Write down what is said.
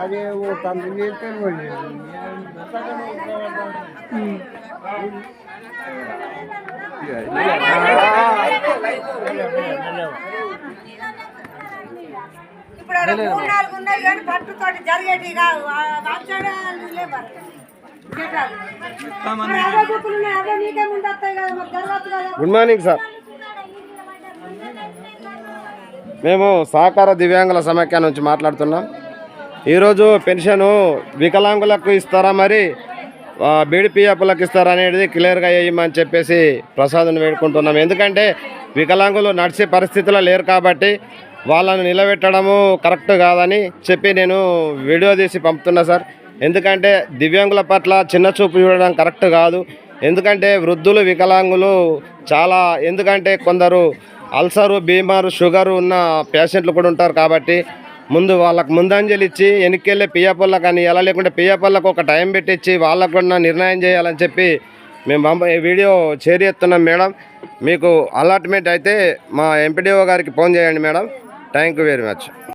अरे वो कंपनी कर बोले ఇప్పుడు 3-4 ఉన్నాయి కానీ పట్టుతో జరిగేటి కాదు లేబర్ గుడ్ మార్నింగ్ సార్. మేము సహకార దివ్యాంగుల సమాఖ్య నుంచి మాట్లాడుతున్నాం. ఈరోజు పెన్షను వికలాంగులకు ఇస్తారా మరి బీడీపీఎఫ్లకు ఇస్తారా అనేది క్లియర్గా వేయమని చెప్పేసి ప్రసాద్ని వేడుకుంటున్నాం. ఎందుకంటే వికలాంగులు నడిచే పరిస్థితిలో లేరు కాబట్టి వాళ్ళను నిలబెట్టడము కరెక్ట్ కాదని చెప్పి నేను వీడియో తీసి పంపుతున్నా సార్. ఎందుకంటే దివ్యాంగుల పట్ల చిన్న చూపు చూడడం కరెక్ట్ కాదు. ఎందుకంటే వృద్ధులు వికలాంగులు చాలా, ఎందుకంటే కొందరు అల్సరు బీమారు షుగరు ఉన్న పేషెంట్లు కూడా ఉంటారు కాబట్టి ముందు వాళ్ళకు ముందంజలు ఇచ్చి వెనక్కెళ్ళే పిఎఫ్లకు కానీ ఎలా లేకుంటే పిఎఫ్లకు ఒక టైం పెట్టించి వాళ్ళకు కూడా నిర్ణయం చేయాలని చెప్పి మేము వీడియో షేర్ చేస్తున్నాం మేడం. మీకు అలాట్మెంట్ అయితే మా ఎంపీడీఓ గారికి ఫోన్ చేయండి madam. Thank you very much.